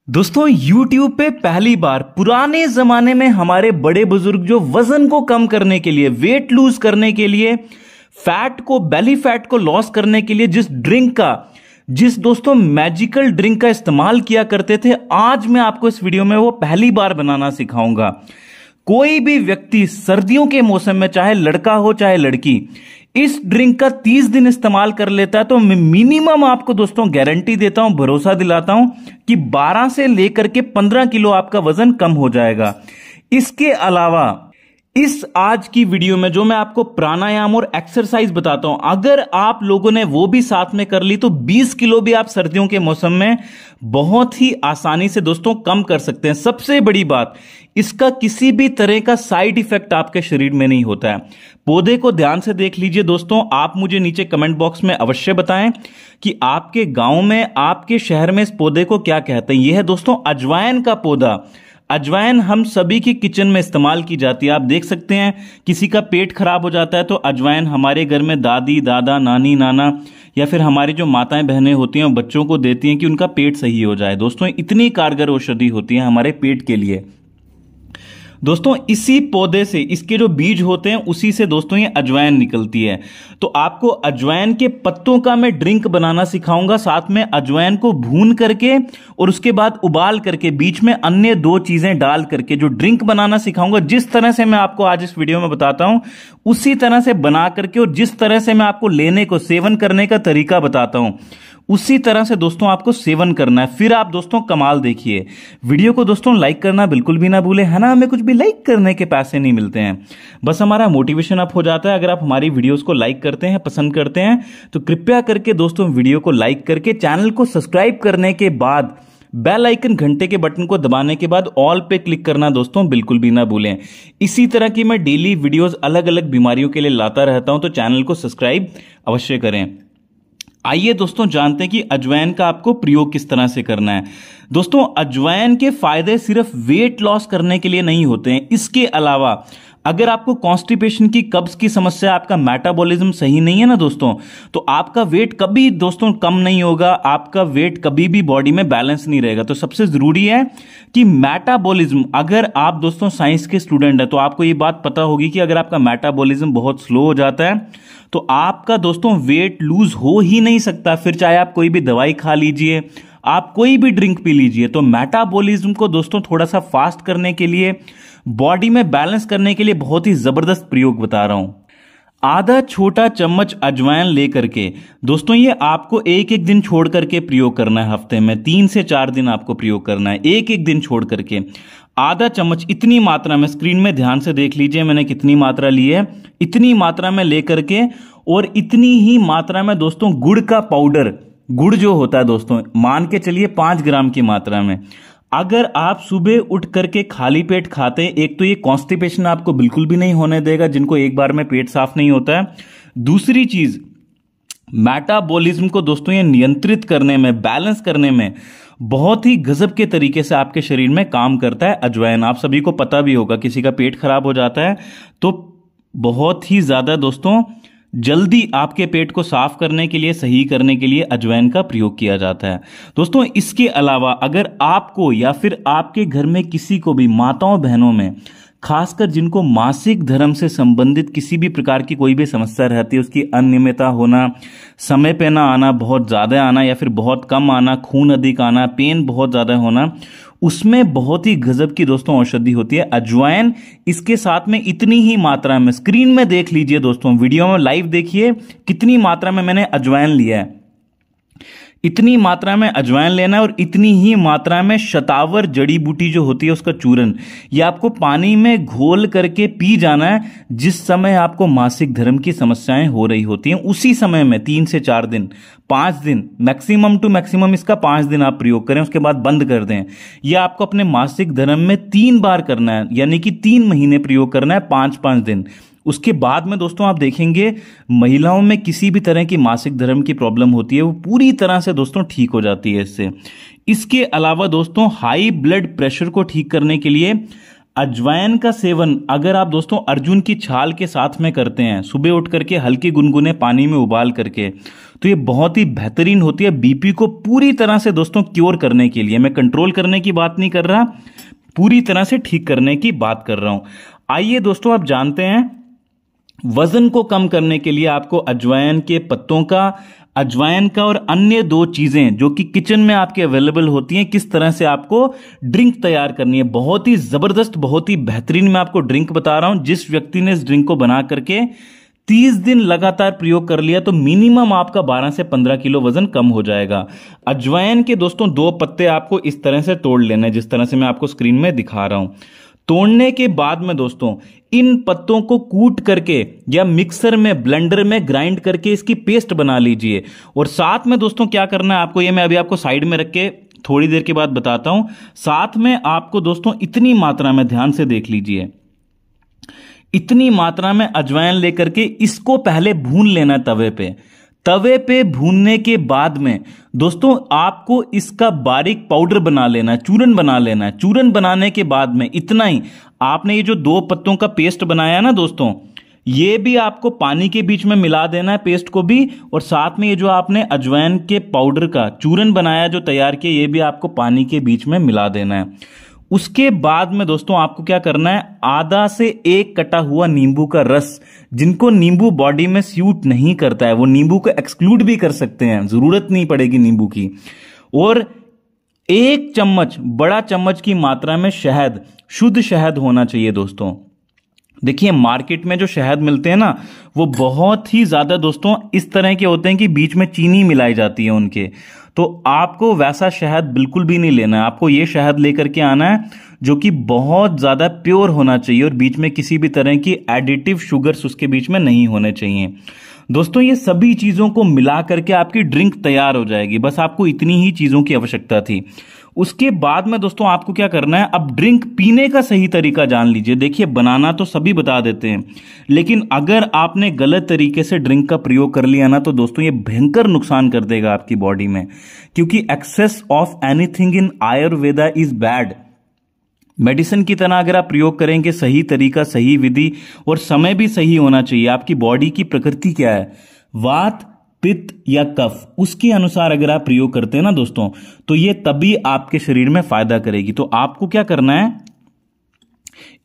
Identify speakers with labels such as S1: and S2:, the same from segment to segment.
S1: दोस्तों YouTube पे पहली बार पुराने जमाने में हमारे बड़े बुजुर्ग जो वजन को कम करने के लिए, वेट लूज करने के लिए, फैट को, बेली फैट को लॉस करने के लिए जिस दोस्तों मैजिकल ड्रिंक का इस्तेमाल किया करते थे, आज मैं आपको इस वीडियो में वो पहली बार बनाना सिखाऊंगा। कोई भी व्यक्ति सर्दियों के मौसम में, चाहे लड़का हो चाहे लड़की, इस ड्रिंक का 30 दिन इस्तेमाल कर लेता है तो मैं मिनिमम आपको दोस्तों गारंटी देता हूं, भरोसा दिलाता हूं कि 12 से लेकर के 15 किलो आपका वजन कम हो जाएगा। इसके अलावा इस आज की वीडियो में जो मैं आपको प्राणायाम और एक्सरसाइज बताता हूं, अगर आप लोगों ने वो भी साथ में कर ली तो 20 किलो भी आप सर्दियों के मौसम में बहुत ही आसानी से दोस्तों कम कर सकते हैं। सबसे बड़ी बात, इसका किसी भी तरह का साइड इफेक्ट आपके शरीर में नहीं होता है। पौधे को ध्यान से देख लीजिए दोस्तों। आप मुझे नीचे कमेंट बॉक्स में अवश्य बताएं कि आपके गांव में, आपके शहर में इस पौधे को क्या कहते हैं। यह है दोस्तों अजवाइन का पौधा। अजवाइन हम सभी की किचन में इस्तेमाल की जाती है। आप देख सकते हैं किसी का पेट खराब हो जाता है तो अजवाइन हमारे घर में दादी, दादा, नानी, नाना या फिर हमारी जो माताएं बहनें होती हैं बच्चों को देती हैं कि उनका पेट सही हो जाए। दोस्तों इतनी कारगर औषधि होती है हमारे पेट के लिए। दोस्तों इसी पौधे से, इसके जो बीज होते हैं उसी से दोस्तों ये अजवाइन निकलती है। तो आपको अजवाइन के पत्तों का मैं ड्रिंक बनाना सिखाऊंगा, साथ में अजवाइन को भून करके और उसके बाद उबाल करके बीच में अन्य 2 चीजें डाल करके जो ड्रिंक बनाना सिखाऊंगा। जिस तरह से मैं आपको आज इस वीडियो में बताता हूं उसी तरह से बना करके, और जिस तरह से मैं आपको लेने को, सेवन करने का तरीका बताता हूं उसी तरह से दोस्तों आपको सेवन करना है। फिर आप दोस्तों कमाल देखिए। वीडियो को दोस्तों लाइक करना बिल्कुल भी ना भूलें, है ना। हमें कुछ भी लाइक करने के पैसे नहीं मिलते हैं, बस हमारा मोटिवेशन अप हो जाता है। अगर आप हमारी वीडियोस को लाइक करते हैं, पसंद करते हैं तो कृपया करके दोस्तों वीडियो को लाइक करके चैनल को सब्सक्राइब करने के बाद बेल आइकन, घंटे के बटन को दबाने के बाद ऑल पे क्लिक करना दोस्तों बिल्कुल भी ना भूलें। इसी तरह की मैं डेली वीडियोस अलग अलग बीमारियों के लिए लाता रहता हूं, तो चैनल को सब्सक्राइब अवश्य करें। आइए दोस्तों जानते हैं कि अजवाइन का आपको प्रयोग किस तरह से करना है। दोस्तों अजवाइन के फायदे सिर्फ वेट लॉस करने के लिए नहीं होते हैं। इसके अलावा अगर आपको कॉन्स्टिपेशन की, कब्ज की समस्या, आपका मेटाबॉलिज्म सही नहीं है ना दोस्तों, तो आपका वेट कभी दोस्तों कम नहीं होगा, आपका वेट कभी भी बॉडी में बैलेंस नहीं रहेगा। तो सबसे जरूरी है कि मेटाबॉलिज्म, अगर आप दोस्तों साइंस के स्टूडेंट हैं तो आपको ये बात पता होगी कि अगर आपका मेटाबॉलिज्म बहुत स्लो हो जाता है तो आपका दोस्तों वेट लूज हो ही नहीं सकता। फिर चाहे आप कोई भी दवाई खा लीजिए, आप कोई भी ड्रिंक पी लीजिए, तो मेटाबॉलिज्म को दोस्तों थोड़ा सा फास्ट करने के लिए, बॉडी में बैलेंस करने के लिए बहुत ही जबरदस्त प्रयोग बता रहा हूं। आधा छोटा चम्मच अजवाइन लेकर के दोस्तों ये आपको एक एक दिन छोड़ करके प्रयोग करना है। हफ्ते में 3 से 4 दिन आपको प्रयोग करना है, एक एक दिन छोड़ करके आधा चम्मच, इतनी मात्रा में। स्क्रीन में ध्यान से देख लीजिए मैंने कितनी मात्रा ली है। इतनी मात्रा में लेकर के, और इतनी ही मात्रा में दोस्तों गुड़ का पाउडर, गुड़ जो होता है दोस्तों मान के चलिए 5 ग्राम की मात्रा में। अगर आप सुबह उठ करके खाली पेट खाते हैं, एक तो ये कॉन्स्टिपेशन आपको बिल्कुल भी नहीं होने देगा, जिनको एक बार में पेट साफ नहीं होता है। दूसरी चीज, मेटाबॉलिज्म को दोस्तों ये नियंत्रित करने में, बैलेंस करने में बहुत ही गजब के तरीके से आपके शरीर में काम करता है अजवाइन। आप सभी को पता भी होगा, किसी का पेट खराब हो जाता है तो बहुत ही ज्यादा दोस्तों जल्दी आपके पेट को साफ करने के लिए, सही करने के लिए अजवाइन का प्रयोग किया जाता है। दोस्तों इसके अलावा अगर आपको या फिर आपके घर में किसी को भी, माताओं बहनों में, खासकर जिनको मासिक धर्म से संबंधित किसी भी प्रकार की कोई भी समस्या रहती है, उसकी अनियमितता होना, समय पे ना आना, बहुत ज्यादा आना या फिर बहुत कम आना, खून अधिक आना, पेन बहुत ज्यादा होना, उसमें बहुत ही गजब की दोस्तों औषधि होती है अजवाइन। इसके साथ में इतनी ही मात्रा में, स्क्रीन में देख लीजिए दोस्तों, वीडियो में लाइव देखिए कितनी मात्रा में मैंने अजवाइन लिया है। इतनी मात्रा में अजवाइन लेना है और इतनी ही मात्रा में शतावर जड़ी बूटी जो होती है उसका चूरन, ये आपको पानी में घोल करके पी जाना है। जिस समय आपको मासिक धर्म की समस्याएं हो रही होती हैं उसी समय में 3 से 4 दिन, 5 दिन, मैक्सिमम टू मैक्सिमम इसका 5 दिन आप प्रयोग करें, उसके बाद बंद कर दें। यह आपको अपने मासिक धर्म में 3 बार करना है, यानी कि 3 महीने प्रयोग करना है, 5-5 दिन। उसके बाद में दोस्तों आप देखेंगे महिलाओं में किसी भी तरह की मासिक धर्म की प्रॉब्लम होती है वो पूरी तरह से दोस्तों ठीक हो जाती है इससे। इसके अलावा दोस्तों हाई ब्लड प्रेशर को ठीक करने के लिए अजवाइन का सेवन अगर आप दोस्तों अर्जुन की छाल के साथ में करते हैं सुबह उठ करके हल्के गुनगुने पानी में उबाल करके, तो ये बहुत ही बेहतरीन होती है बीपी को पूरी तरह से दोस्तों क्योर करने के लिए। मैं कंट्रोल करने की बात नहीं कर रहा, पूरी तरह से ठीक करने की बात कर रहा हूं। आइए दोस्तों आप जानते हैं वजन को कम करने के लिए आपको अजवाइन के पत्तों का, अजवाइन का और अन्य 2 चीजें जो कि किचन में आपके अवेलेबल होती हैं, किस तरह से आपको ड्रिंक तैयार करनी है। बहुत ही जबरदस्त, बहुत ही बेहतरीन मैं आपको ड्रिंक बता रहा हूं। जिस व्यक्ति ने इस ड्रिंक को बना करके 30 दिन लगातार प्रयोग कर लिया तो मिनिमम आपका 12 से 15 किलो वजन कम हो जाएगा। अजवाइन के दोस्तों 2 पत्ते आपको इस तरह से तोड़ लेने, जिस तरह से मैं आपको स्क्रीन में दिखा रहा हूं। तोड़ने के बाद में दोस्तों इन पत्तों को कूट करके या मिक्सर में, ब्लेंडर में ग्राइंड करके इसकी पेस्ट बना लीजिए। और साथ में दोस्तों क्या करना है आपको, ये मैं अभी आपको साइड में रख के थोड़ी देर के बाद बताता हूं। साथ में आपको दोस्तों इतनी मात्रा में, ध्यान से देख लीजिए, इतनी मात्रा में अजवाइन लेकर के इसको पहले भून लेना तवे पे। तवे पे भूनने के बाद में दोस्तों आपको इसका बारीक पाउडर बना लेना है, चूरन बना लेना है। चूरन बनाने के बाद में इतना ही, आपने ये जो 2 पत्तों का पेस्ट बनाया ना दोस्तों, ये भी आपको पानी के बीच में मिला देना है, पेस्ट को भी। और साथ में ये जो आपने अजवाइन के पाउडर का चूरन बनाया जो तैयार किया, ये भी आपको पानी के बीच में मिला देना है। उसके बाद में दोस्तों आपको क्या करना है, आधा से 1 कटा हुआ नींबू का रस, जिनको नींबू बॉडी में सूट नहीं करता है वो नींबू को एक्सक्लूड भी कर सकते हैं, जरूरत नहीं पड़ेगी नींबू की। और 1 चम्मच, बड़ा चम्मच की मात्रा में शहद, शुद्ध शहद होना चाहिए दोस्तों। देखिए मार्केट में जो शहद मिलते हैं ना, वो बहुत ही ज्यादा दोस्तों इस तरह के होते हैं कि बीच में चीनी मिलाई जाती है उनके। तो आपको वैसा शहद बिल्कुल भी नहीं लेना है, आपको ये शहद लेकर के आना है जो कि बहुत ज्यादा प्योर होना चाहिए और बीच में किसी भी तरह की एडिटिव शुगर्स उसके बीच में नहीं होने चाहिए। दोस्तों ये सभी चीजों को मिला करके आपकी ड्रिंक तैयार हो जाएगी, बस आपको इतनी ही चीजों की आवश्यकता थी। उसके बाद में दोस्तों आपको क्या करना है, अब ड्रिंक पीने का सही तरीका जान लीजिए। देखिए बनाना तो सभी बता देते हैं, लेकिन अगर आपने गलत तरीके से ड्रिंक का प्रयोग कर लिया ना तो दोस्तों ये भयंकर नुकसान कर देगा आपकी बॉडी में, क्योंकि excess of anything in Ayurveda is bad. Medicine की तरह अगर आप प्रयोग करेंगे, सही तरीका, सही विधि और समय भी सही होना चाहिए। आपकी बॉडी की प्रकृति क्या है, वात, पित्त या कफ, उसके अनुसार अगर आप प्रयोग करते हैं ना दोस्तों, तो ये तभी आपके शरीर में फायदा करेगी। तो आपको क्या करना है,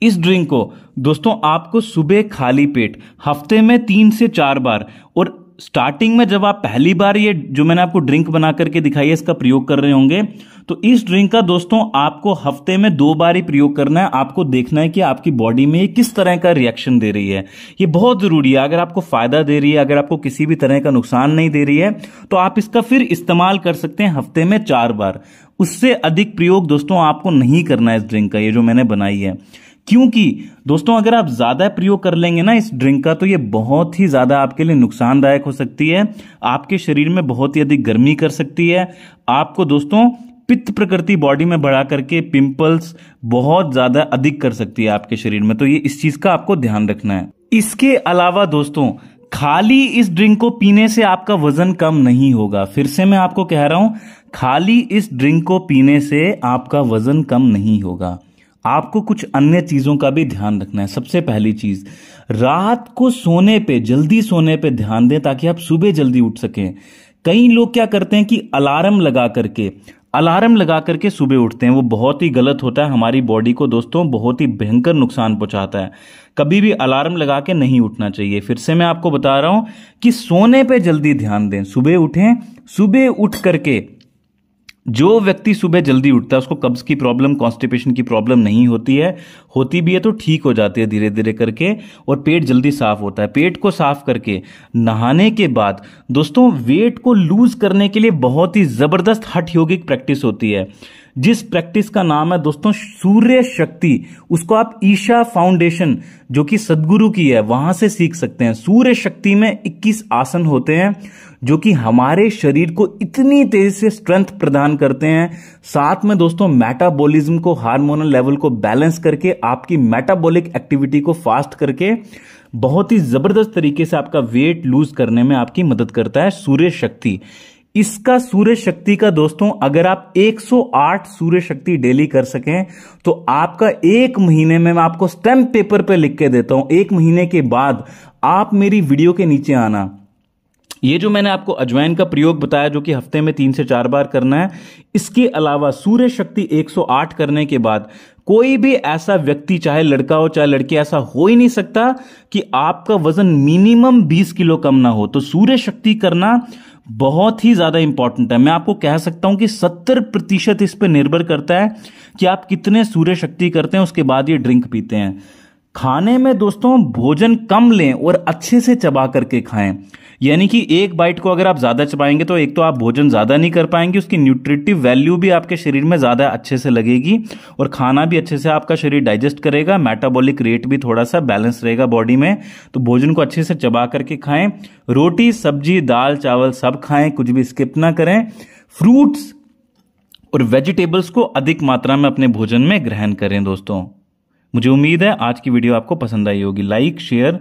S1: इस ड्रिंक को दोस्तों आपको सुबह खाली पेट हफ्ते में 3 से 4 बार, और स्टार्टिंग में जब आप पहली बार ये जो मैंने आपको ड्रिंक बना करके दिखाई है इसका प्रयोग कर रहे होंगे, तो इस ड्रिंक का दोस्तों आपको हफ्ते में 2 बार ही प्रयोग करना है। आपको देखना है कि आपकी बॉडी में ये किस तरह का रिएक्शन दे रही है। ये बहुत जरूरी है। अगर आपको फायदा दे रही है, अगर आपको किसी भी तरह का नुकसान नहीं दे रही है, तो आप इसका फिर इस्तेमाल कर सकते हैं हफ्ते में 4 बार। उससे अधिक प्रयोग दोस्तों आपको नहीं करना है इस ड्रिंक का, ये जो मैंने बनाई है। क्योंकि दोस्तों अगर आप ज्यादा प्रयोग कर लेंगे ना इस ड्रिंक का, तो ये बहुत ही ज्यादा आपके लिए नुकसानदायक हो सकती है। आपके शरीर में बहुत ही अधिक गर्मी कर सकती है। आपको दोस्तों पित्त प्रकृति बॉडी में बढ़ा करके पिंपल्स बहुत ज्यादा अधिक कर सकती है आपके शरीर में। तो ये इस चीज का आपको ध्यान रखना है। इसके अलावा दोस्तों खाली इस ड्रिंक को पीने से आपका वजन कम नहीं होगा। फिर से मैं आपको कह रहा हूं, खाली इस ड्रिंक को पीने से आपका वजन कम नहीं होगा। आपको कुछ अन्य चीजों का भी ध्यान रखना है। सबसे पहली चीज, रात को सोने पे, जल्दी सोने पे ध्यान दें ताकि आप सुबह जल्दी उठ सकें। कई लोग क्या करते हैं कि अलार्म लगा करके सुबह उठते हैं। वो बहुत ही गलत होता है, हमारी बॉडी को दोस्तों बहुत ही भयंकर नुकसान पहुंचाता है। कभी भी अलार्म लगा के नहीं उठना चाहिए। फिर से मैं आपको बता रहा हूं कि सोने पे जल्दी ध्यान दें, सुबह उठें। सुबह उठ करके जो व्यक्ति सुबह जल्दी उठता है उसको कब्ज की प्रॉब्लम, कॉन्स्टिपेशन की प्रॉब्लम नहीं होती है। होती भी है तो ठीक हो जाती है धीरे धीरे करके, और पेट जल्दी साफ होता है। पेट को साफ करके नहाने के बाद दोस्तों वेट को लूज करने के लिए बहुत ही जबरदस्त हठ योगिक प्रैक्टिस होती है, जिस प्रैक्टिस का नाम है दोस्तों सूर्य शक्ति। उसको आप ईशा फाउंडेशन जो कि सदगुरु की है वहां से सीख सकते हैं। सूर्य शक्ति में 21 आसन होते हैं जो कि हमारे शरीर को इतनी तेजी से स्ट्रेंथ प्रदान करते हैं। साथ में दोस्तों मेटाबॉलिज्म को, हार्मोनल लेवल को बैलेंस करके, आपकी मेटाबॉलिक एक्टिविटी को फास्ट करके बहुत ही जबरदस्त तरीके से आपका वेट लूज करने में आपकी मदद करता है सूर्य शक्ति। इसका सूर्य शक्ति का दोस्तों, अगर आप 108 सूर्य शक्ति डेली कर सकें तो आपका 1 महीने में, मैं आपको स्टैम्प पेपर पे लिख के देता हूं, 1 महीने के बाद आप मेरी वीडियो के नीचे आना। ये जो मैंने आपको अजवाइन का प्रयोग बताया जो कि हफ्ते में 3 से 4 बार करना है, इसके अलावा सूर्य शक्ति 108 करने के बाद कोई भी ऐसा व्यक्ति, चाहे लड़का हो चाहे लड़की, ऐसा हो ही नहीं सकता कि आपका वजन मिनिमम 20 किलो कम ना हो। तो सूर्य शक्ति करना बहुत ही ज्यादा इंपॉर्टेंट है। मैं आपको कह सकता हूं कि 70% इस पर निर्भर करता है कि आप कितने सूर्य शक्ति करते हैं, उसके बाद ये ड्रिंक पीते हैं। खाने में दोस्तों भोजन कम लें और अच्छे से चबा करके खाएं। यानी कि एक बाइट को अगर आप ज्यादा चबाएंगे तो एक तो आप भोजन ज्यादा नहीं कर पाएंगे, उसकी न्यूट्रिटिव वैल्यू भी आपके शरीर में ज्यादा अच्छे से लगेगी और खाना भी अच्छे से आपका शरीर डाइजेस्ट करेगा, मेटाबॉलिक रेट भी थोड़ा सा बैलेंस रहेगा बॉडी में। तो भोजन को अच्छे से चबा करके खाएं। रोटी, सब्जी, दाल, चावल सब खाएं, कुछ भी स्किप ना करें। फ्रूट्स और वेजिटेबल्स को अधिक मात्रा में अपने भोजन में ग्रहण करें। दोस्तों मुझे उम्मीद है आज की वीडियो आपको पसंद आई होगी। Like, share